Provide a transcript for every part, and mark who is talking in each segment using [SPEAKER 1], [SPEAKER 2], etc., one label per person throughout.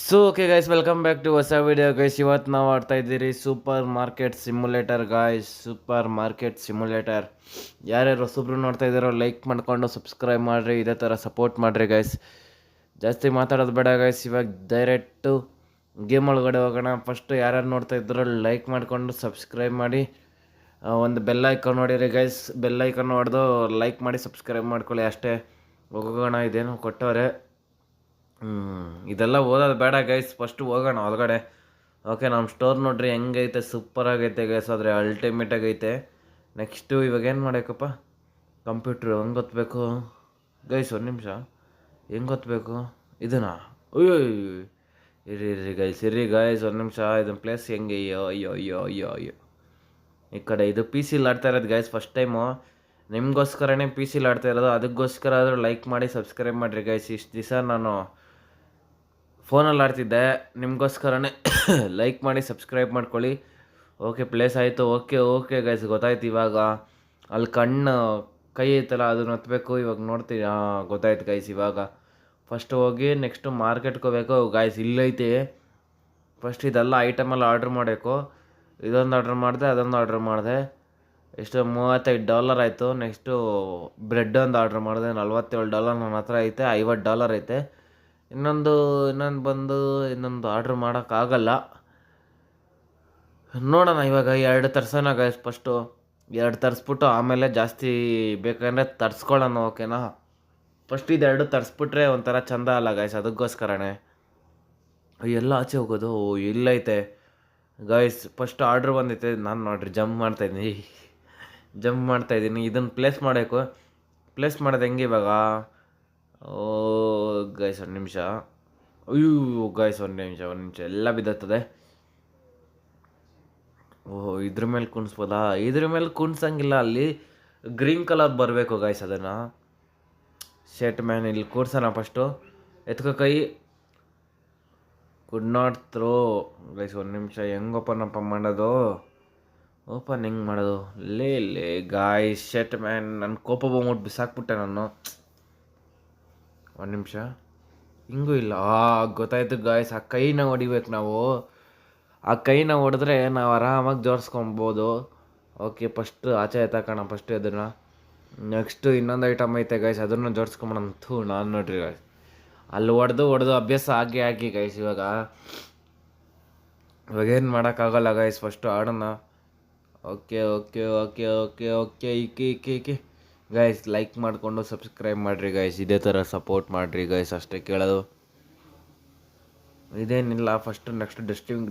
[SPEAKER 1] So okay guys, welcome back to ಹೊಸ video guys. ಇವತ್ತು ನಾವು ಆಡ್ತಾ ಇದ್ದೀರಿ super market simulator guys. Super market simulator ಯಾರ್ಯಾರು ಹೊಸಬ್ರು ನೋಡ್ತಾ ಇದ್ದಾರೋ ಲೈಕ್ ಮಾಡ್ಕೊಂಡು ಸಬ್ಸ್ಕ್ರೈಬ್ ಮಾಡಿರಿ, ಇದೇ ಥರ ಸಪೋರ್ಟ್ ಮಾಡಿರಿ ಗೈಸ್. ಜಾಸ್ತಿ ಮಾತಾಡೋದು ಬೇಡ ಗೈಸ್, ಇವಾಗ ಡೈರೆಕ್ಟು ಗೇಮ್ ಒಳಗಡೆ ಹೋಗೋಣ. ಫಸ್ಟು ಯಾರ್ಯಾರು ನೋಡ್ತಾ ಇದ್ದಾರೋ ಲೈಕ್ ಮಾಡಿಕೊಂಡು ಸಬ್ಸ್ಕ್ರೈಬ್ ಮಾಡಿ, ಒಂದು ಬೆಲ್ ಐಕಾನ್ ನೋಡಿರಿ ಗೈಸ್. ಬೆಲ್ ಐಕಾನ್ ಹೊಡೆದು ಲೈಕ್ ಮಾಡಿ ಸಬ್ಸ್ಕ್ರೈಬ್ ಮಾಡ್ಕೊಳ್ಳಿ ಅಷ್ಟೇ. ಹೋಗೋಣ, ಇದೇನು ಕೊಟ್ಟವ್ರೆ. ಇದೆಲ್ಲ ಓದೋದು ಬೇಡ ಗೈಸ್, ಫಸ್ಟು ಹೋಗೋಣ ಒಳಗಡೆ. ಓಕೆ, ನಮ್ಮ ಸ್ಟೋರ್ ನೋಡ್ರಿ ಹೆಂಗೈತೆ, ಸೂಪರ್ ಆಗೈತೆ ಗೈಸ್, ಆದರೆ ಅಲ್ಟಿಮೇಟ್ ಆಗೈತೆ. ನೆಕ್ಸ್ಟು ಇವಾಗ ಏನು ಮಾಡಬೇಕಪ್ಪ, ಕಂಪ್ಯೂಟ್ರು ಹೆಂಗೆ ಗೊತ್ತಬೇಕು ಗೈಸ್? ಒಂದು ನಿಮಿಷ, ಹೆಂಗೆ ಗೊತ್ತಬೇಕು ಇದನ್ನ? ಅಯ್ಯೋ ಇರಿ ಗೈಸ್, ಒಂದು ನಿಮಿಷ. ಇದನ್ನ ಪ್ಲೇಸ್ ಹೆಂಗೆ? ಅಯ್ಯೋ ಅಯ್ಯೋ ಅಯ್ಯೋ ಅಯ್ಯೋ ಅಯ್ಯೋ ಈ ಕಡೆ ಇದು ಪಿ ಸಿಲಿ ಆಡ್ತಾ ಇರೋದು ಗೈಸ್, ಫಸ್ಟ್ ಟೈಮು. ನಿಮಗೋಸ್ಕರನೇ ಪಿ ಸಿಲಿ ಆಡ್ತಾ ಇರೋದು, ಅದಕ್ಕೋಸ್ಕರ ಆದರೂ ಲೈಕ್ ಮಾಡಿ ಸಬ್ಸ್ಕ್ರೈಬ್ ಮಾಡಿರಿ ಗೈಸ್. ಇಷ್ಟು ದಿವಸ ನಾನು ಫೋನಲ್ಲಿ ಆಡ್ತಿದ್ದೆ, ನಿಮಗೋಸ್ಕರನೇ ಲೈಕ್ ಮಾಡಿ ಸಬ್ಸ್ಕ್ರೈಬ್ ಮಾಡ್ಕೊಳ್ಳಿ. ಓಕೆ, ಪ್ಲೇಸ್ ಆಯಿತು. ಓಕೆ ಗೈಸ್, ಗೊತ್ತಾಯ್ತು ಇವಾಗ. ಅಲ್ಲಿ ಕಣ್ಣು ಕೈ ಐತಲ್ಲ, ಅದನ್ನ ಹತ್ಬೇಕು. ಇವಾಗ ನೋಡ್ತೀನಿ, ಗೊತ್ತಾಯ್ತು ಗೈಸ್. ಇವಾಗ ಫಸ್ಟ್ ಹೋಗಿ ನೆಕ್ಸ್ಟು ಮಾರ್ಕೆಟ್ಗೆ ಹೋಗ್ಬೇಕು ಗಾಯ್ಸ್. ಇಲ್ಲೈತಿ ಫಸ್ಟ್ ಇದೆಲ್ಲ ಐಟಮೆಲ್ಲ ಆರ್ಡ್ರ್ ಮಾಡಬೇಕು. ಇದೊಂದು ಆರ್ಡ್ರ್ ಮಾಡಿದೆ, ಅದೊಂದು ಆರ್ಡ್ರ್ ಮಾಡಿದೆ. ಎಷ್ಟು $35 ಆಯಿತು. ನೆಕ್ಸ್ಟು ಬ್ರೆಡ್ ಒಂದು ಆರ್ಡ್ರ್ ಮಾಡಿದೆ, $47 ನನ್ನ ಹತ್ರ ಐತೆ. $50 ಐತೆ. ಇನ್ನೊಂದು ಇನ್ನೊಂದು ಆರ್ಡ್ರ್ ಮಾಡೋಕ್ಕಾಗಲ್ಲ. ನೋಡೋಣ ಇವಾಗ. 2 ತರ್ಸೋಣ ಗೈಸ್. ಫಸ್ಟು 2 ತರಿಸ್ಬಿಟ್ಟು ಆಮೇಲೆ ಜಾಸ್ತಿ ಬೇಕಂದರೆ ತರಿಸ್ಕೊಳ್ಳೋಣ, ಓಕೆನಾ? ಫಸ್ಟ್ ಇದೆರಡು ತರಿಸ್ಬಿಟ್ರೆ ಒಂಥರ ಚಂದ ಅಲ್ಲ ಗೈಸ್, ಅದಕ್ಕೋಸ್ಕರನೇ. ಎಲ್ಲ ಆಚೆ ಹೋಗೋದು ಇಲ್ಲೈತೆ ಗೈಸ್. ಫಸ್ಟ್ ಆರ್ಡ್ರ್ ಬಂದೈತೆ, ನಾನು ನೋಡ್ರಿ ಜಂಪ್ ಮಾಡ್ತಾಯಿದ್ದೀನಿ. ಇದನ್ನು ಪ್ಲೇಸ್ ಮಾಡಬೇಕು. ಪ್ಲೇಸ್ ಮಾಡೋದು ಹೆಂಗೆ ಇವಾಗ? ಗೈಸ್ ಒಂದು ನಿಮಿಷ. ಅಯ್ಯೋ ಗೈಸ್, ಒಂದು ನಿಮಿಷ ಎಲ್ಲ ಬಿದ್ದತ್ತದೆ. ಇದ್ರ ಮೇಲೆ ಕುಣಿಸ್ಬೋದಾ? ಇದ್ರ ಮೇಲೆ ಕುಣ್ಸಂಗಿಲ್ಲ, ಅಲ್ಲಿ ಗ್ರೀನ್ ಕಲರ್ ಬರಬೇಕು ಗೈಸ್. ಅದನ್ನು ಶರ್ಟ್ ಮ್ಯಾನ್ ಇಲ್ಲಿ ಕೂರ್ಸೋಣ. ಫಸ್ಟು ಎತ್ಕೋ ಕೈ. Could not throw guys. ಒಂದು ನಿಮಿಷ, ಹೆಂಗೆ ಓಪನ್ ಮಾಡೋದು? ಹೆಂಗೆ ಮಾಡೋದು? ಲೇ ಗಾಯ್ಸ್, ಶರ್ಟ್ ಮ್ಯಾನ್ ನನ್ನ ಕೋಪ ಬಂದ್ಬಿಟ್ಟು ಬಿಸಾಕ್ಬಿಟ್ಟೆ ನಾನು. ಒಂದು ನಿಮಿಷ, ಹಿಂಗೂ ಇಲ್ಲ. ಗೊತ್ತಾಯ್ತು ಗಾಯ್ಸ್, ಆ ಕೈನ ಹೊಡಿಬೇಕು ನಾವು. ಆ ಕೈನ ಹೊಡೆದ್ರೆ ನಾವು ಆರಾಮಾಗಿ ಜೋಡಿಸ್ಕೊಬೋದು. ಓಕೆ, ಫಸ್ಟ್ ಆಚೆ ಎತ್ತಾಕೋಣ ಫಸ್ಟ್ ಅದನ್ನು. ನೆಕ್ಸ್ಟು ಇನ್ನೊಂದು ಐಟಮ್ ಐತೆ ಗೈಸ್, ಅದನ್ನು ಜೋಡಿಸ್ಕೊಂಬೋಣಂತೂ. ನಾನು ನೋಡ್ರಿ ಗಾಯ್ಸ್, ಅಲ್ಲಿ ಹೊಡೆದು ಅಭ್ಯಾಸ ಆಗಿ ಗೈಸ್. ಇವಾಗೇನು ಮಾಡೋಕ್ಕಾಗಲ್ಲ ಗೈಸ್, ಫಸ್ಟು ಆಡೋಣ. ಓಕೆ ಈಕೆ ಗೈಸ್, ಲೈಕ್ ಮಾಡಿಕೊಂಡು ಸಬ್ಸ್ಕ್ರೈಬ್ ಮಾಡಿರಿ ಗೈಸ್. ಇದೇ ಥರ ಸಪೋರ್ಟ್ ಮಾಡಿರಿ ಗೈಸ್, ಅಷ್ಟೇ ಕೇಳೋದು. ಇದೇನಿಲ್ಲ. ಫಸ್ಟು ನೆಕ್ಸ್ಟ್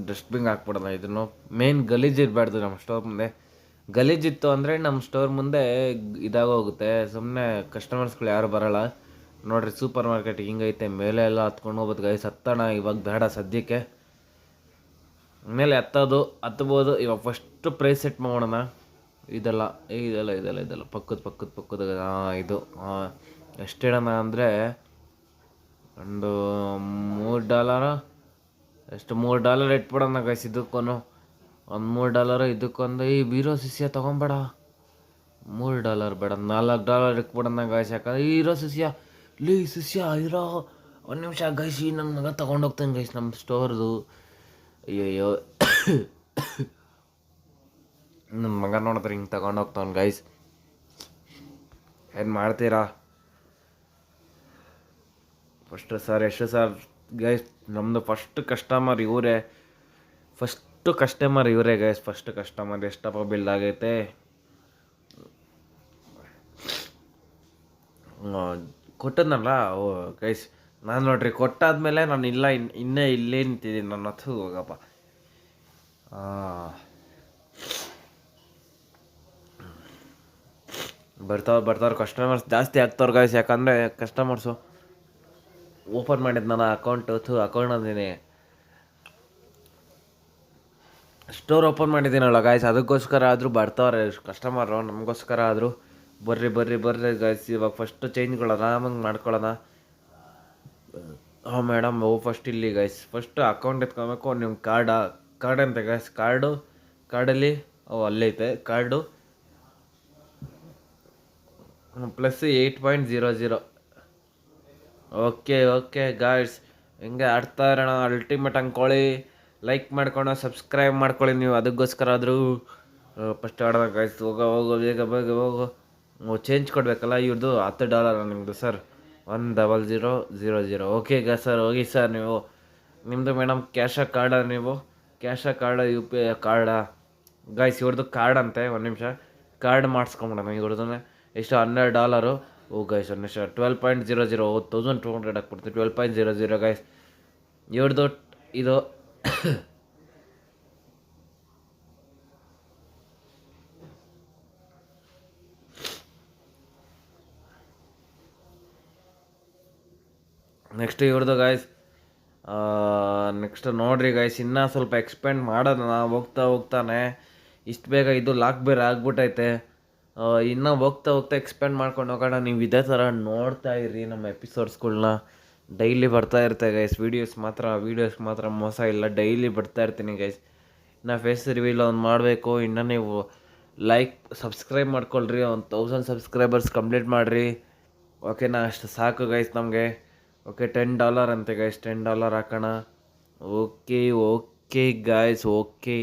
[SPEAKER 1] ಡಸ್ಟ್ಬಿನ್ ಹಾಕ್ಬಿಡೋಣ. ಇದನ್ನು ಮೇನ್ ಗಲೀಜಿರಬಾರ್ದು ನಮ್ಮ ಸ್ಟೋರ್ ಮುಂದೆ. ಗಲೀಜಿತ್ತು ಅಂದರೆ ನಮ್ಮ ಸ್ಟೋರ್ ಮುಂದೆ ಇದಾಗೋಗುತ್ತೆ, ಸುಮ್ಮನೆ ಕಸ್ಟಮರ್ಸ್ಗಳು ಯಾರು ಬರೋಲ್ಲ. ನೋಡಿರಿ ಸೂಪರ್ ಮಾರ್ಕೆಟ್ ಹಿಂಗೈತೆ. ಮೇಲೆ ಎಲ್ಲ ಹತ್ಕೊಂಡು ಹೋಗ್ಬೋದು ಗೈಸ್. ಹತ್ತೋಣ ಇವಾಗ ಬೇಡ ಸದ್ಯಕ್ಕೆ. ಮೇಲೆ ಹತ್ಬೋದು. ಇವಾಗ ಫಸ್ಟು ಪ್ರೈಸ್ ಸೆಟ್ ಮಾಡೋಣ. ಇದೆಲ್ಲ ಪಕ್ಕದ ಇದು ಎಷ್ಟು ಇಡೋಣ ಅಂದರೆ ಒಂದು $3 ಎಷ್ಟು $3 ಇಟ್ಬಿಡೋಣ ಗೈಸ್. ಇದಕ್ಕೂ ಒಂದು $3, ಇದಕ್ಕೊಂದು. ಈ ಬೀರೋ ಸಿಸಿಯ ತೊಗೊಬೇಡ, $3 ಬೇಡ, $4 ಇಟ್ಬಿಡೋಣ ಗೈಸ್. ಯಾಕಂದ್ರೆ ಹೀರೋ ಸಿಸಿಯ ಇರೋ. ಒಂದು ನಿಮಿಷ ಗೈಸ್, ನನ್ನ ಮಗ ತೊಗೊಂಡೋಗ್ತಾನೆ ಗೈಸ್ ನಮ್ಮ ಸ್ಟೋರ್ದು. ಅಯ್ಯೋ ನನ್ನ ಮಗ ನೋಡಿದ್ರೆ ಹಿಂಗೆ ತಗೊಂಡೋಗ್ತಾನೆ ಗೈಸ್. ಏನು ಮಾಡ್ತೀರಾ? ಎಷ್ಟು ಸರ್ ಗೈಸ್, ನಮ್ಮದು ಫಸ್ಟ್ ಕಸ್ಟಮರ್ ಇವರೇ ಗೈಸ್. ಫಸ್ಟ್ ಕಸ್ಟಮರ್ ಎಷ್ಟಪ್ಪ ಬಿಲ್ ಆಗೈತೆ? ಕೊಟ್ಟದ್ನಲ್ಲ ಗೈಸ್. ನಾನು ನೋಡ್ರಿ ಕೊಟ್ಟಾದ್ಮೇಲೆ ನಾನು ಇನ್ನೇ ಇಲ್ಲೇ ನಿಂತಿದ್ದೀನಿ. ನನ್ನ ಹತ್ತು ಹೋಗಪ್ಪ. ಬರ್ತಾವ್ರು ಕಸ್ಟಮರ್ಸ್ ಜಾಸ್ತಿ ಆಗ್ತವ್ರು ಗೈಸ್. ಯಾಕಂದರೆ ಕಸ್ಟಮರ್ಸು ಓಪನ್ ಮಾಡಿದ್ದು ನನ್ನ ಅಕೌಂಟ್ ಅಂದಿನಿ. ಸ್ಟೋರ್ ಓಪನ್ ಮಾಡಿದ್ದೀನಲ್ಲ ಗೈಸ್, ಅದಕ್ಕೋಸ್ಕರ ಆದರೂ ಬರ್ತಾವ್ರೆ ಕಸ್ಟಮರು. ನಮಗೋಸ್ಕರ ಆದರೂ ಬರ್ರಿ ಗೈಸ್. ಇವಾಗ ಫಸ್ಟು ಚೇಂಜ್ಗಳು ಆರಾಮಾಗಿ ಮಾಡ್ಕೊಳ್ಳೋಣ. ಮೇಡಮ್, ಫಸ್ಟ್ ಇಲ್ಲಿ ಗೈಸ್, ಫಸ್ಟ್ ಅಕೌಂಟ್ ಎತ್ಕೊಬೇಕು. ನಿಮ್ಮ ಕಾರ್ಡ್ ಅಂತ ಗೈಸ್. ಕಾರ್ಡಲ್ಲಿ ಅಲ್ಲೈತೆ ಕಾರ್ಡು. +8.00. ಓಕೆ ಗಾಯ್ಸ್, ಹಿಂಗೆ ಆಡ್ತಾ ಇರೋಣ ಅಲ್ಟಿಮೇಟ್ ಅಂದ್ಕೊಳ್ಳಿ. ಲೈಕ್ ಮಾಡ್ಕೊಂಡು ಸಬ್ಸ್ಕ್ರೈಬ್ ಮಾಡ್ಕೊಳ್ಳಿ ನೀವು, ಅದಕ್ಕೋಸ್ಕರ ಆದರೂ ಫಸ್ಟ್ ಆಡ್ಬೇಕು ಗೈಸ್. ಹೋಗೋ ಬೇಗ ಬೇಗ ಹೋಗೋ. ಚೇಂಜ್ ಕೊಡಬೇಕಲ್ಲ ಇವ್ರದ್ದು $10 ನಿಮ್ಮದು ಸರ್. 10000. ಓಕೆ ಸರ್, ಹೋಗಿ ಸರ್ ನೀವು. ನಿಮ್ಮದು ಮೇಡಮ್ ಕ್ಯಾಶ ಕಾರ್ಡ, ನೀವು ಕ್ಯಾಶ ಕಾರ್ಡ UPI ಕಾರ್ಡಾ ಗೈಸ್? ಇವ್ರದ್ದು ಕಾರ್ಡ್ ಅಂತೆ. ಒಂದು ನಿಮಿಷ ಕಾರ್ಡ್ ಮಾಡಿಸ್ಕೊಂಬಿಡೋಣ ಇವ್ರದ್ದು. ಎಷ್ಟು? $12. ಓ ಗೈಸ್ ಒಂದು ನಿಮಿಷ. 12.00. 1200 ಹಾಕ್ಬಿಡ್ತೀವಿ. 12.00 ಗೈಸ್ ಇವ್ರದ್ದು ಇದು. ನೆಕ್ಸ್ಟ್ ಇವ್ರದ್ದು ಗೈಸ್. ನೆಕ್ಸ್ಟ್ ನೋಡ್ರಿ ಗೈಸ್, ಇನ್ನೂ ಸ್ವಲ್ಪ ಎಕ್ಸ್ಪೆಂಡ್ ಮಾಡೋಣ ಹೋಗ್ತಾನೆ. ಇಷ್ಟು ಬೇಗ ಇದು ಲಾಕ್ ಬೇರೆ ಆಗ್ಬಿಟ್ಟೈತೆ. ಇನ್ನೂ ಹೋಗ್ತಾ ಎಕ್ಸ್ಪೆಂಡ್ ಮಾಡ್ಕೊಂಡು ಹೋಗೋಣ. ನೀವು ಇದೇ ಥರ ನೋಡ್ತಾ ಇರಿ ನಮ್ಮ ಎಪಿಸೋಡ್ಸ್ಗಳ್ನ. ಡೈಲಿ ಬರ್ತಾ ಇರುತ್ತೆ ಗೈಸ್. ವೀಡಿಯೋಸ್ ಮಾತ್ರ ಮೋಸ ಇಲ್ಲ, ಡೈಲಿ ಬರ್ತಾ ಇರ್ತೀನಿ ಗೈಸ್. ಇನ್ನು ಫೇಸ್ ರಿವೀಲ್ ಒಂದು ಮಾಡಬೇಕು. ಇನ್ನು ನೀವು ಸಬ್ಸ್ಕ್ರೈಬ್ ಮಾಡ್ಕೊಳ್ರಿ. 1000 ಸಬ್ಸ್ಕ್ರೈಬರ್ಸ್ ಕಂಪ್ಲೀಟ್ ಮಾಡಿರಿ. ಓಕೆನಾ? ಅಷ್ಟು ಸಾಕು ಗೈಸ್ ನಮಗೆ. ಓಕೆ $10 ಅಂತೆ ಗೈಸ್. $10 ಹಾಕೋಣ. Okay guys. ಓಕೆ,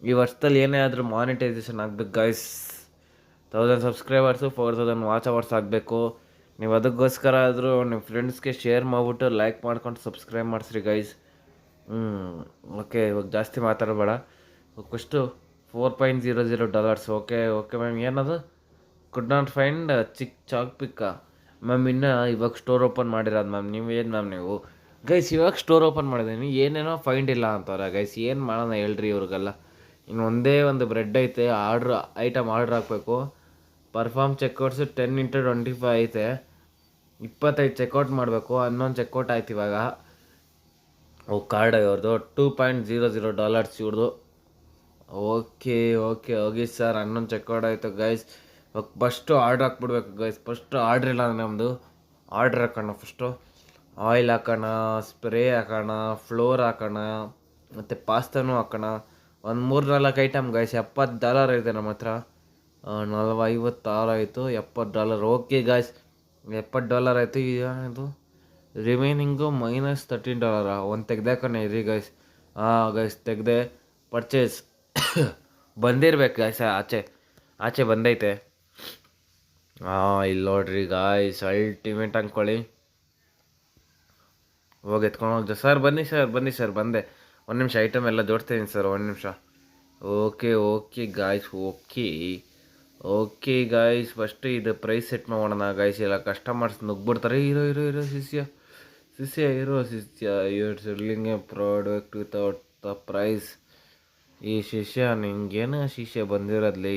[SPEAKER 1] ಈ ವರ್ಷದಲ್ಲಿ ಏನೇ ಆದರೂ ಮಾನಿಟೈಸೇಷನ್ ಆಗಬೇಕು ಗಾಯ್ಸ್. 1000 ಸಬ್ಸ್ಕ್ರೈಬರ್ಸು 4000 ವಾಚ್ ಅವರ್ಸ್ ಆಗಬೇಕು. ನೀವು ಅದಕ್ಕೋಸ್ಕರ ಆದರೂ ನಿಮ್ಮ ಫ್ರೆಂಡ್ಸ್ಗೆ ಶೇರ್ ಮಾಡಿಬಿಟ್ಟು ಲೈಕ್ ಮಾಡ್ಕೊಂಡು ಸಬ್ಸ್ಕ್ರೈಬ್ ಮಾಡಿಸ್ರಿ ಗೈಸ್. ಓಕೆ, ಇವಾಗ ಜಾಸ್ತಿ ಮಾತಾಡಬೇಡ. ಫಸ್ಟು $4.00. Okay ma'am. ಏನದು? ಕುಡ್ ನಾಟ್ ಫೈಂಡ್ ಚಾಕ್ ಪಿಕ್ಕಾ ಮ್ಯಾಮ್? ಇನ್ನೂ ಇವಾಗ ಸ್ಟೋರ್ ಓಪನ್ ಮಾಡಿರೋದು ಮ್ಯಾಮ್. ನೀವು ಗೈಸ್ ಇವಾಗ ಸ್ಟೋರ್ ಓಪನ್ ಮಾಡಿದ್ದೀನಿ, ಏನೇನೋ ಫೈಂಡ್ ಇಲ್ಲ ಅಂತಾರೆ ಗೈಸ್. ಏನು ಮಾಡೋಣ ಹೇಳ್ರಿ ಇವ್ರಿಗೆಲ್ಲ. ಇನ್ನು ಒಂದೇ ಒಂದು ಬ್ರೆಡ್ ಐತೆ, ಐಟಮ್ ಆರ್ಡ್ರ್ ಹಾಕಬೇಕು. ಪರ್ಫಾರ್ಮ್ ಚೆಕ್ಔಟ್ಸು 10x25 ಐತೆ. 25 ಚೆಕ್ಔಟ್ ಮಾಡಬೇಕು. 11 ಚೆಕ್ಔಟ್ ಆಯ್ತು ಇವಾಗ. ಕಾರ್ಡ್ ಇವ್ರದ್ದು $2.00 ಇವ್ರದ್ದು. ಓಕೆ ಹೋಗಿ ಸರ್. 11 ಚೆಕ್ಔಟ್ ಆಯಿತು ಗೈಸ್. ಫಸ್ಟು ಆರ್ಡ್ರ್ ಹಾಕ್ಬಿಡ್ಬೇಕು ಗೈಸ್. ಫಸ್ಟು ಆರ್ಡ್ರ್ ಇಲ್ಲ ನಮ್ಮದು. ಆರ್ಡ್ರ್ ಹಾಕೋಣ. ಫಸ್ಟು ಆಯಿಲ್ ಹಾಕೋಣ, ಸ್ಪ್ರೇ ಹಾಕೋಣ, ಫ್ಲೋರ್ ಹಾಕೋಣ, ಮತ್ತು ಪಾಸ್ತಾನೂ ಹಾಕೋಣ. ಒಂದು 3-4 ಐಟಮ್ ಗೈಸ್. $70 ಇದೆ ನಮ್ಮ ಹತ್ರ. 56 ಆಯಿತು. $70. ಓಕೆ ಗಾಯ್ಸ್, $70 ಆಯಿತು. ಇದು ರಿಮೈನಿಂಗು -$13. ಒಂದು ತೆಗ್ದಾಕಣೆ ಇರಿ ಗೈಸ್. ಗೈಸ್ ತೆಗ್ದೆ. ಪರ್ಚೇಸ್ ಬಂದಿರ್ಬೇಕು ಗೈಸ್. ಆಚೆ ಬಂದೈತೆ. ಇಲ್ಲಿ ನೋಡ್ರಿ ಗಾಯ್ಸ್, ಅಲ್ಟಿಮೇಟ್ ಅಂದ್ಕೊಳ್ಳಿ. ಹೋಗಿ ಎತ್ಕೊಂಡು ಸರ್. ಬನ್ನಿ ಸರ್. ಬಂದೆ. ಒಂದು ನಿಮಿಷ, ಐಟಮ್ ಎಲ್ಲ ಜೋಡಿಸ್ತೀನಿ ಸರ್. ಒಂದು ನಿಮಿಷ. Okay guys. ಫಸ್ಟು ಇದು ಪ್ರೈಸ್ ಸೆಟ್ ಮಾಡೋಣ ಗಾಯ್ಸ್. ಇಲ್ಲ ಕಸ್ಟಮರ್ಸ್ ನುಗ್ಬಿಡ್ತಾರೆ. ಇರೋ ಶಿಷ್ಯ your selling a product without the price. ಈ ಶಿಷ್ಯ ನಿಂಗೇನು ಶಿಷ್ಯ ಬಂದಿರೋದ್ಲಿ?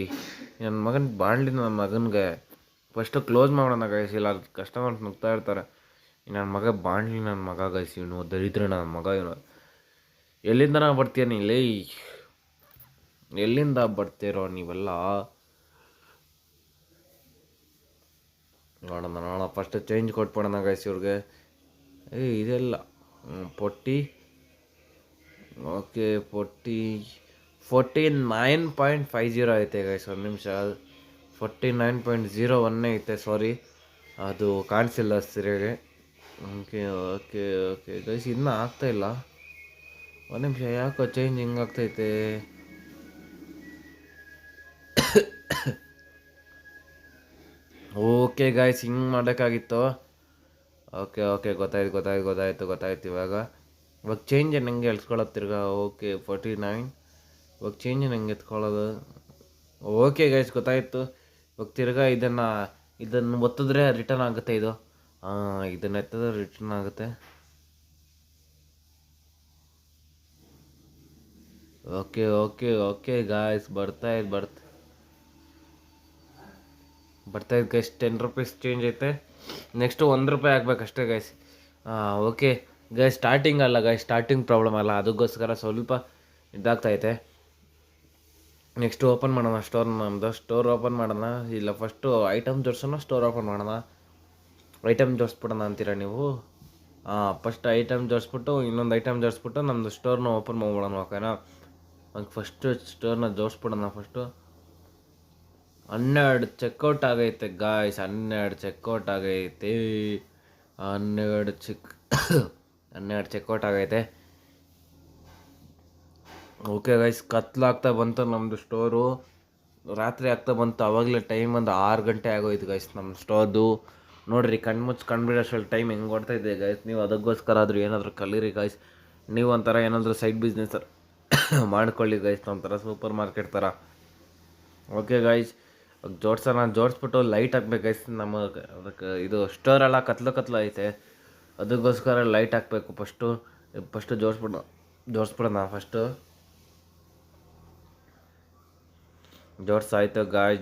[SPEAKER 1] ನನ್ನ ಮಗನ ಬಾಣಲಿ. ನನ್ನ ಮಗನಿಗೆ ಫಸ್ಟು ಕ್ಲೋಸ್ ಮಾಡೋಣ ಗಾಯ್ಸ್. ಇಲ್ಲ ಕಸ್ಟಮರ್ಸ್ ನುಗ್ತಾ ಇರ್ತಾರೆ. ನನ್ನ ಮಗ ಬಾಣಲಿ. ನನ್ನ ಮಗ ಗಾಯ್ಸ್. ಇವನು ದರಿದ್ರ ನನ್ನ ಮಗ. ಇವನು ಎಲ್ಲಿಂದ ಬರ್ತೀಯ ನೀಲೇ? ಎಲ್ಲಿಂದ ಬರ್ತೀರೋ ನೀವೆಲ್ಲ? ನೋಡೋಣ. ಫಸ್ಟ್ ಚೇಂಜ್ ಕೊಟ್ಬಿಡೋಣ ಗೈಸ್ ಇವ್ರಿಗೆ. ಇದೆಲ್ಲ ಪೊಟ್ಟಿ. ಓಕೆ, 49.50 ಐತೆ ಗೈಸ್. ಒಂದು ನಿಮಿಷ. 49.01 ಐತೆ. ಸಾರಿ, ಅದು ಕಾಣಿಸಿಲ್ಲ ಸರಿಯಾಗಿ. ಓಕೆ ಗೈಸ್, ಇನ್ನೂ ಆಗ್ತಾಯಿಲ್ಲ. ಒಂದು ನಿಮಿಷ, ಯಾಕೋ ಚೇಂಜ್ ಹಿಂಗಾಗ್ತೈತೆ? ಓಕೆ ಗಾಯ್ಸ್, ಹಿಂಗೆ ಮಾಡೋಕ್ಕಾಗಿತ್ತು. ಓಕೆ ಗೊತ್ತಾಯ್ತು ಇವಾಗ ಚೇಂಜ್ ಹೆಂಗೆ ಎಳ್ಸ್ಕೊಳ್ಳೋದು ತಿರ್ಗಾ? ಓಕೆ 49. ಇವಾಗ ಚೇಂಜ್ ಹೆಂಗೆ ಎತ್ಕೊಳ್ಳೋದು? ಓಕೆ ಗೈಸ್ ಗೊತ್ತಾಯಿತು. ಇವಾಗ ತಿರ್ಗಾ ಇದನ್ನು ಒತ್ತಿದ್ರೆ ರಿಟರ್ನ್ ಆಗುತ್ತೆ ಇದು. ಇದನ್ನು ಎತ್ತಿದ್ರೆ ರಿಟರ್ನ್ ಆಗುತ್ತೆ. ಓಕೆ ಗಾಯ್ಸ್, ಬರ್ತಾ ಇದೆ ಗೈಸ್. $10 ಚೇಂಜ್ ಐತೆ. ನೆಕ್ಸ್ಟು $1 ಆಗಬೇಕಷ್ಟೇ ಗೈಸ್. ಓಕೆ ಗೈಸ್, ಸ್ಟಾರ್ಟಿಂಗ್ ಅಲ್ಲ ಗೈಸ್, ಸ್ಟಾರ್ಟಿಂಗ್ ಪ್ರಾಬ್ಲಮ್ ಅಲ್ಲ, ಅದಕ್ಕೋಸ್ಕರ ಸ್ವಲ್ಪ ಇದಾಗ್ತೈತೆ. ನೆಕ್ಸ್ಟು ಓಪನ್ ಮಾಡೋಣ ನಮ್ಮದು ಸ್ಟೋರ್ ಓಪನ್ ಮಾಡೋಣ. ಇಲ್ಲ ಫಸ್ಟು ಐಟಮ್ ಜೋಡಿಸೋಣ, ಸ್ಟೋರ್ ಓಪನ್ ಮಾಡೋಣ. ಐಟಮ್ ಜೋಡಿಸ್ಬಿಡೋಣ ಅಂತೀರಾ ನೀವು? ಫಸ್ಟ್ ಐಟಮ್ ಜೋಡಿಸ್ಬಿಟ್ಟು ಇನ್ನೊಂದು ಐಟಮ್ ಜೋಡಿಸ್ಬಿಟ್ಟು ನಮ್ಮದು ಸ್ಟೋರ್ನ ಓಪನ್ ಮಾಡ್ಬಿಡೋಣ. ಓಕೆನಾ? ಫಸ್ಟು ಸ್ಟೋರ್ನ ಜೋಡಿಸ್ಬಿಡೋಣ. ಫಸ್ಟು 12 ಚೆಕ್ಔಟ್ ಆಗೈತೆ ಗಾಯ್ಸ್. 12 ಚೆಕ್ಔಟ್ ಆಗೈತೆ. 12 12 ಚೆಕ್ಔಟ್ ಆಗೈತೆ. ಓಕೆ ಗೈಸ್, ಕತ್ಲಾಗ್ತಾ ಬಂತು ನಮ್ಮದು ಸ್ಟೋರು, ರಾತ್ರಿ ಆಗ್ತಾ ಬಂತು. ಆವಾಗಲೇ ಟೈಮ್ ಒಂದು 6 ಗಂಟೆ ಆಗೋಯ್ತು ಗೈಸ್ ನಮ್ಮ ಸ್ಟೋರ್ದು. ನೋಡಿರಿ, ಕಣ್ಮುಚ್ಚಿ ಕಂಡುಬಿಡೋಷ್ಟರಲ್ಲಿ ಟೈಮ್ ಹೆಂಗೆ ಓಡ್ತಾ ಇದೆ ಗೈಸ್. ನೀವು ಅದಕ್ಕೋಸ್ಕರ ಆದರೂ ಏನಾದರೂ ಕಲೀರಿ ಗೈಸ್. ನೀವು ಒಂಥರ ಏನಾದರೂ ಸೈಡ್ ಬಿಸ್ನೆಸ್ ಮಾಡ್ಕೊಳ್ಳಿ ಗೈಸ್, ಒಂಥರ ಸೂಪರ್ ಮಾರ್ಕೆಟ್ ಥರ. ಓಕೆ ಗೈಸ್, ಜೋಡಿಸ್ಬಿಟ್ಟು ಲೈಟ್ ಹಾಕ್ಬೇಕು ಗೈಸ್. ನಮ್ಮ ಅದಕ್ಕೆ ಇದು ಸ್ಟೋರೆಲ್ಲ ಕತ್ಲು ಐತೆ, ಅದಕ್ಕೋಸ್ಕರ ಲೈಟ್ ಹಾಕಬೇಕು. ಫಸ್ಟು ಜೋಡಿಸ್ಬಿಡೋಣ. ಜೋಡಿಸಾಯ್ತು ಗಾಯ್ಸ್,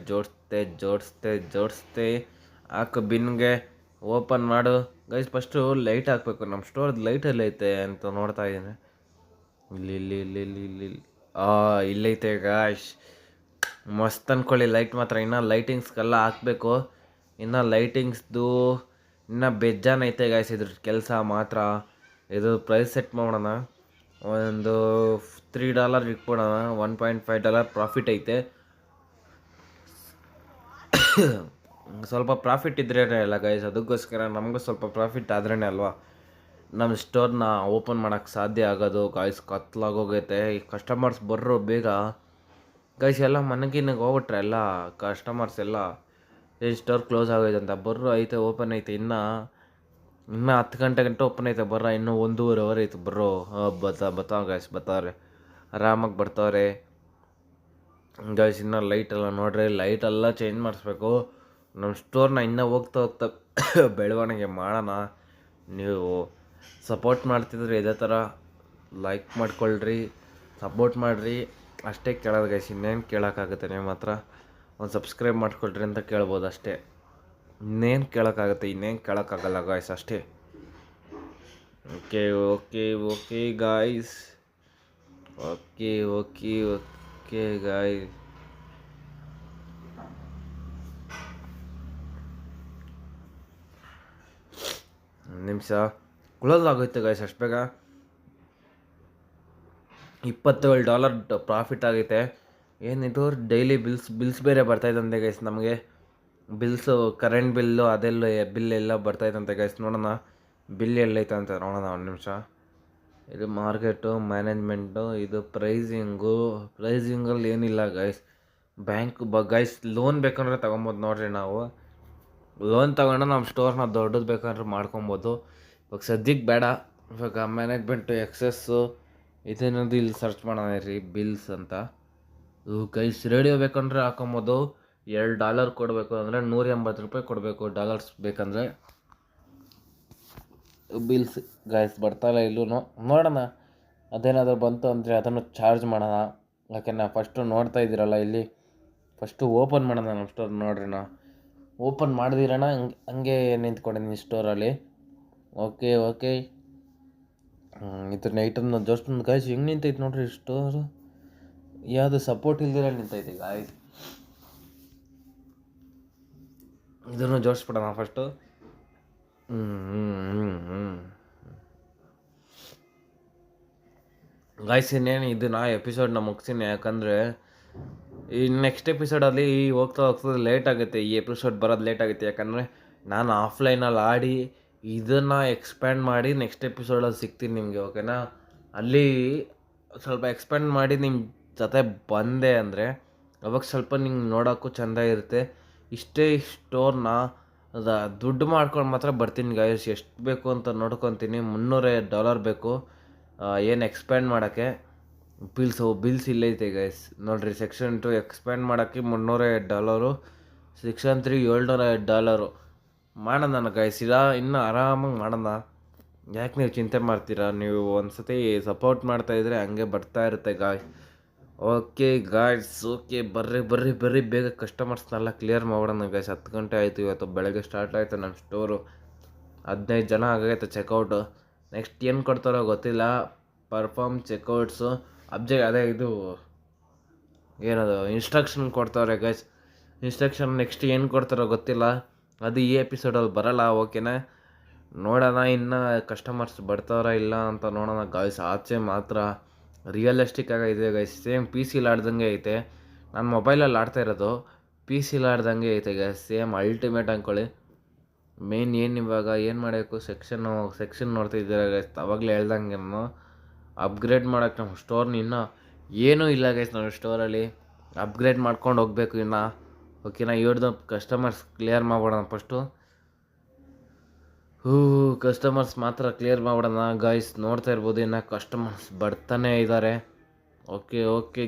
[SPEAKER 1] ಜೋಡಿಸ್ತೆ. ಹಾಕು ಬಿನ್ಗೆ, ಓಪನ್ ಮಾಡು ಗೈಸ್. ಫಸ್ಟು ಲೈಟ್ ಹಾಕಬೇಕು. ನಮ್ಮ ಸ್ಟೋರ್ದು ಲೈಟಲ್ಲಿ ಐತೆ ಅಂತ ನೋಡ್ತಾ ಇದ್ದೀನಿ. ಇಲ್ಲಿ ಇಲ್ಲೈತೆ ಗಾಯ್ಸ್. ಮಸ್ತ್ ಅಂದ್ಕೊಳ್ಳಿ. ಲೈಟ್ ಮಾತ್ರ ಇನ್ನೂ ಲೈಟಿಂಗ್ಸ್ಗೆಲ್ಲ ಹಾಕಬೇಕು. ಇನ್ನು ಲೈಟಿಂಗ್ಸ್ದು ಇನ್ನೂ ಬೇಜಾನೈತೆ ಗಾಯ್ಸ್. ಇದ್ರ ಕೆಲಸ ಮಾತ್ರ. ಇದು ಪ್ರೈಸ್ ಸೆಟ್ ಮಾಡೋಣ. ಒಂದು $3 ಇಟ್ಬಿಡೋಣ. $1.5 ಪ್ರಾಫಿಟ್ ಐತೆ. ಸ್ವಲ್ಪ ಪ್ರಾಫಿಟ್ ಇದ್ರೇ ಅಲ್ಲ ಗೈಸ್, ಅದಕ್ಕೋಸ್ಕರ ನಮಗೂ ಸ್ವಲ್ಪ ಪ್ರಾಫಿಟ್ ಆದ್ರೇ ಅಲ್ವಾ ನಮ್ಮ ಸ್ಟೋರ್ನ ಓಪನ್ ಮಾಡೋಕ್ಕೆ ಸಾಧ್ಯ ಆಗೋದು ಗಾಯ್ಸ್. ಕತ್ಲಾಗೋಗೈತೆ. ಈ ಕಸ್ಟಮರ್ಸ್ ಬರ್ರೋ ಬೇಗ ಗೈಸ್. ಎಲ್ಲ ಮನೆಗಿನಾಗ ಹೋಗ್ಬಿಟ್ರೆ ಎಲ್ಲ ಕಸ್ಟಮರ್ಸ್ ಎಲ್ಲ ಸ್ಟೋರ್ ಕ್ಲೋಸ್ ಆಗೋಯ್ತು ಅಂತ. ಬರ್ರೋ ಐತೆ, ಓಪನ್ ಐತೆ. ಇನ್ನೂ 10 ಗಂಟೆ ಓಪನ್ ಐತೆ. ಬರ್ರ, ಇನ್ನೂ 1.5 ಅವರ್ ಐತೆ. ಬರ್ರೋ. ಬರ್ತಾವ ಗೈಸ್, ಬರ್ತಾವ್ರೆ, ಆರಾಮಾಗಿ ಬರ್ತಾವ್ರೆ ಗೈಸ್. ಇನ್ನೂ ಲೈಟೆಲ್ಲ ನೋಡ್ರಿ, ಲೈಟೆಲ್ಲ ಚೇಂಜ್ ಮಾಡಿಸ್ಬೇಕು. ನಮ್ಮ ಸ್ಟೋರ್ನ ಇನ್ನೂ ಹೋಗ್ತಾ ಬೆಳವಣಿಗೆ ಮಾಡೋಣ. ನೀವು ಸಪೋರ್ಟ್ ಮಾಡ್ತಿದ್ರೆ ಇದೇ ಥರ ಲೈಕ್ ಮಾಡ್ಕೊಳ್ರಿ, ಸಪೋರ್ಟ್ ಮಾಡಿರಿ. ಅಷ್ಟೇ ಕೇಳೋದು ಗೈಸ್, ಇನ್ನೇನು ಕೇಳೋಕ್ಕಾಗುತ್ತೆ. ನಿಮ್ಮ ಹತ್ರ ಒಂದು ಸಬ್ಸ್ಕ್ರೈಬ್ ಮಾಡ್ಕೊಳ್ರಿ ಅಂತ ಕೇಳ್ಬೋದು ಅಷ್ಟೇ. ಇನ್ನೇನು ಕೇಳೋಕ್ಕಾಗಲ್ಲ ಗಾಯ್ಸ್, ಅಷ್ಟೇ. Okay guys. Okay guys. ನಿಮಿಷ ಕ್ಲೋಸ್ ಆಗೋಯ್ತು ಗಾಯ್ಸ್. ಅಷ್ಟು ಬೇಗ $27 ಪ್ರಾಫಿಟ್ ಆಗೈತೆ. ಏನಿದು ಡೈಲಿ ಬಿಲ್ಸ್ ಬೇರೆ ಬರ್ತಾಯಿದ್ದಂತೆ ಗೈಸ್. ನಮಗೆ ಬಿಲ್ಸು, ಕರೆಂಟ್ ಬಿಲ್ಲು ಅದೆಲ್ಲ ಬಿಲ್ ಎಲ್ಲ ಬರ್ತಾಯಿದ್ದಂತೆ ಗೈಸ್. ನೋಡೋಣ ಬಿಲ್ ಎಲ್ಲೈತೆ ಅಂತ ನೋಡೋಣ. ಒಂದು ನಿಮಿಷ. ಇದು ಮಾರ್ಕೆಟು, ಮ್ಯಾನೇಜ್ಮೆಂಟು, ಇದು ಪ್ರೈಸಿಂಗಲ್ಲಿ ಏನಿಲ್ಲ ಗೈಸ್. ಬ್ಯಾಂಕ್ ಗೈಸ್, ಲೋನ್ ಬೇಕಂದ್ರೆ ತೊಗೊಬೋದು ನೋಡ್ರಿ. ನಾವು ಲೋನ್ ತೊಗೊಂಡು ನಮ್ಮ ಸ್ಟೋರ್ನ ದೊಡ್ಡದು ಬೇಕಂದ್ರೆ ಮಾಡ್ಕೊಬೋದು. ಇವಾಗ ಸದ್ಯಕ್ಕೆ ಬೇಡ. ಇವಾಗ ಮ್ಯಾನೇಜ್ಮೆಂಟು, ಎಕ್ಸಸ್ಸು ಇದೇನದು ಇಲ್ಲಿ ಸರ್ಚ್ ಮಾಡೋಣ ರೀ, ಬಿಲ್ಸ್ ಅಂತ. ಗೈಸ್, ರೇಡಿಯೋ ಬೇಕಂದ್ರೆ ಹಾಕೊಬೋದು. $2 ಕೊಡಬೇಕು ಅಂದರೆ $180 ಕೊಡಬೇಕು. ಡಾಲರ್ಸ್ ಬೇಕಂದರೆ. ಬಿಲ್ಸ್ ಗೈಸ್ ಬರ್ತಾಯಿಲ್ಲ ಇಲ್ಲೂ. ನೋಡೋಣ, ಅದೇನಾದರೂ ಬಂತು ಅಂದರೆ ಅದನ್ನು ಚಾರ್ಜ್ ಮಾಡೋಣ. ಯಾಕೆಂದ್ರೆ ಫಸ್ಟು ನೋಡ್ತಾ ಇದ್ದೀರಲ್ಲ ಇಲ್ಲಿ, ಫಸ್ಟು ಓಪನ್ ಮಾಡೋಣ ನಮ್ಮ ಸ್ಟೋರ್. ನೋಡ್ರಿ, ನಾ ಓಪನ್ ಮಾಡಿದಿರೋಣ, ಹಂಗೆ ನಿಂತ್ಕೊಂಡಿದ್ದೀನಿ ಸ್ಟೋರಲ್ಲಿ. ಓಕೆ ಇದ್ರ ನೈಟನ್ನು ಜಸ್ಟ್ ಗಾಯ್ಸ್ ಹೆಂಗೆ ನಿಂತೈತೆ ನೋಡ್ರಿ ಸ್ಟೋರು. ಯಾವುದು ಸಪೋರ್ಟ್ ಇಲ್ದಿರ ನಿಂತೈತೆ ಗಾಯ್ಸ್. ಇದನ್ನು ಜೋಡಿಸ್ಬಿಡೋಣ ಫಸ್ಟು. ಗಾಯ್ಸ್, ಇನ್ನೇನು ಇದನ್ನ ಎಪಿಸೋಡ್ನ ಮುಗಿಸ್ತೀನಿ. ಯಾಕಂದರೆ ಈ ನೆಕ್ಸ್ಟ್ ಎಪಿಸೋಡಲ್ಲಿ ಹೋಗ್ತಾ ಲೇಟ್ ಆಗುತ್ತೆ. ಈ ಎಪಿಸೋಡ್ ಬರೋದು ಲೇಟ್ ಆಗುತ್ತೆ. ಯಾಕಂದರೆ ನಾನು ಆಫ್ಲೈನಲ್ಲಿ ಆಡಿ ಇದನ್ನು ಎಕ್ಸ್ಪ್ಯಾಂಡ್ ಮಾಡಿ ನೆಕ್ಸ್ಟ್ ಎಪಿಸೋಡಲ್ಲಿ ಸಿಗ್ತೀನಿ ನಿಮಗೆ. ಓಕೆನಾ? ಅಲ್ಲಿ ಸ್ವಲ್ಪ ಎಕ್ಸ್ಪ್ಯಾಂಡ್ ಮಾಡಿ ನಿಮ್ಮ ಜೊತೆ ಬಂದೆ ಅಂದರೆ ಅವಾಗ ಸ್ವಲ್ಪ ನಿಂಗೆ ನೋಡೋಕ್ಕೂ ಚೆಂದ ಇರುತ್ತೆ. ಇಷ್ಟೇ ಸ್ಟೋರ್ನ ದುಡ್ಡು ಮಾಡ್ಕೊಂಡು ಮಾತ್ರ ಬರ್ತೀನಿ ಗಾಯ್ಸ್. ಎಷ್ಟು ಬೇಕು ಅಂತ ನೋಡ್ಕೊತೀನಿ. $300 ಬೇಕು ಏನು ಎಕ್ಸ್ಪ್ಯಾಂಡ್ ಮಾಡೋಕ್ಕೆ. ಬಿಲ್ಸ್ ಇಲ್ಲೈತೆ ಗೈಸ್. ನೋಡಿರಿ, ಸೆಕ್ಷನ್ 2 ಎಕ್ಸ್ಪ್ಯಾಂಡ್ ಮಾಡೋಕ್ಕೆ $300, ಸೆಕ್ಷನ್ 3 $700 ಮಾಡೋಣ ಗೈಸ್. ಇನ್ನೂ ಆರಾಮಾಗಿ ಮಾಡೋಣ. ಯಾಕೆ ನೀವು ಚಿಂತೆ ಮಾಡ್ತೀರಾ? ನೀವು ಒಂದು ಸತಿ ಸಪೋರ್ಟ್ ಮಾಡ್ತಾಯಿದ್ರೆ ಹಂಗೆ ಬರ್ತಾ ಇರುತ್ತೆ ಗಾಯ್ಸ್. ಓಕೆ ಗಾಯ್ಸ್, ಬರ್ರಿ ಬೇಗ ಕಸ್ಟಮರ್ಸ್ನೆಲ್ಲ ಕ್ಲಿಯರ್ ಮಾಡೋಣ ಗೈಸ್. 10 ಗಂಟೆ ಆಯಿತು. ಇವತ್ತು ಬೆಳಗ್ಗೆ ಸ್ಟಾರ್ಟ್ ಆಯಿತು ನನ್ನ ಸ್ಟೋರು. 15 ಜನ ಆಗೈತೆ ಚೆಕ್ಔಟು. ನೆಕ್ಸ್ಟ್ ಏನು ಕೊಡ್ತಾರೋ ಗೊತ್ತಿಲ್ಲ. ಪರ್ಫಾರ್ಮ್ ಚೆಕ್ಔಟ್ಸು ಅದೇ ಇದು ಏನದು ಇನ್ಸ್ಟ್ರಕ್ಷನ್ ಕೊಡ್ತಾವ್ರೆ ಗೈಸ್. ಇನ್ಸ್ಟ್ರಕ್ಷನ್ ನೆಕ್ಸ್ಟ್ ಏನು ಕೊಡ್ತಾರೋ ಗೊತ್ತಿಲ್ಲ. ಅದು ಈ ಎಪಿಸೋಡಲ್ಲಿ ಬರೋಲ್ಲ. ಓಕೆನಾ? ನೋಡೋಣ ಇನ್ನು ಕಸ್ಟಮರ್ಸ್ ಬರ್ತಾರ ಇಲ್ಲ ಅಂತ ನೋಡೋಣ ಗಾಯ್ಸ್. ಆಚೆ ಮಾತ್ರ ರಿಯಲಿಸ್ಟಿಕ್ ಆಗಿದೆ ಗೈಸ್. ಸೇಮ್ PC ಆಡ್ದಂಗೆ ಐತೆ. ನಾನು ಮೊಬೈಲಲ್ಲಿ ಆಡ್ತಾ ಇರೋದು, PC ಆಡ್ದಂಗೆ ಐತೆ ಗೈಸ್. ಸೇಮ್ ಅಲ್ಟಿಮೇಟ್ ಅಂದ್ಕೊಳ್ಳಿ. ಮೇನ್ ಏನು ಇವಾಗ ಏನು ಮಾಡಬೇಕು ಸೆಕ್ಷನ್ ನೋಡ್ತಾ ಇದ್ದೀರಾ ಗೈಸ್, ಅವಾಗಲೇ ಹೇಳ್ದಂಗೆ ಅಪ್ಗ್ರೇಡ್ ಮಾಡೋಕ್ಕೆ ನಮ್ಮ ಸ್ಟೋರ್ನ ಇನ್ನೂ ಏನೂ ಇಲ್ಲ ಗೈಸ್. ನಾವು ಸ್ಟೋರಲ್ಲಿ ಅಪ್ಗ್ರೇಡ್ ಮಾಡ್ಕೊಂಡು ಹೋಗಬೇಕು ಇನ್ನು. ಓಕೆನಾ, ಇವ್ರದ್ದು ಕಸ್ಟಮರ್ಸ್ ಕ್ಲಿಯರ್ ಮಾಡ್ಬಿಡೋಣ ಫಸ್ಟು. ಕಸ್ಟಮರ್ಸ್ ಮಾತ್ರ ಕ್ಲಿಯರ್ ಮಾಡ್ಬಿಡೋಣ ಗಾಯ್ಸ್. ನೋಡ್ತಾ ಇರ್ಬೋದು ಇನ್ನು ಕಸ್ಟಮರ್ಸ್ ಬರ್ತಾನೆ ಇದ್ದಾರೆ. ಓಕೆ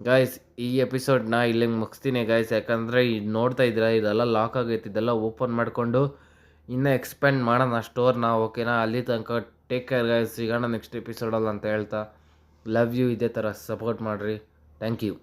[SPEAKER 1] ಗಾಯ್ಸ್ ಈ ಎಪಿಸೋಡ್ನ ಇಲ್ಲಿಗೆ ಮುಗಿಸ್ತೀನಿ ಗಾಯ್ಸ್. ಯಾಕಂದರೆ ಇದು ನೋಡ್ತಾ ಇದ್ದೀರಾ, ಇದೆಲ್ಲ ಲಾಕ್ ಆಗೈತೆ. ಇದೆಲ್ಲ ಓಪನ್ ಮಾಡಿಕೊಂಡು ಇನ್ನೂ ಎಕ್ಸ್ಪ್ಯಾಂಡ್ ಮಾಡೋಣ ಸ್ಟೋರ್ನ. ಓಕೆನಾ, ಅಲ್ಲಿ ತನಕ ಟೇಕ್ ಕೇರ್ ಗಾಯ್ಸ್. ಸಿಗೋಣ ನೆಕ್ಸ್ಟ್ ಎಪಿಸೋಡಲ್ಲಿ ಅಂತ ಹೇಳ್ತಾ, ಲವ್ ಯು. ಇದೇ ಥರ ಸಪೋರ್ಟ್ ಮಾಡಿರಿ. Thank you.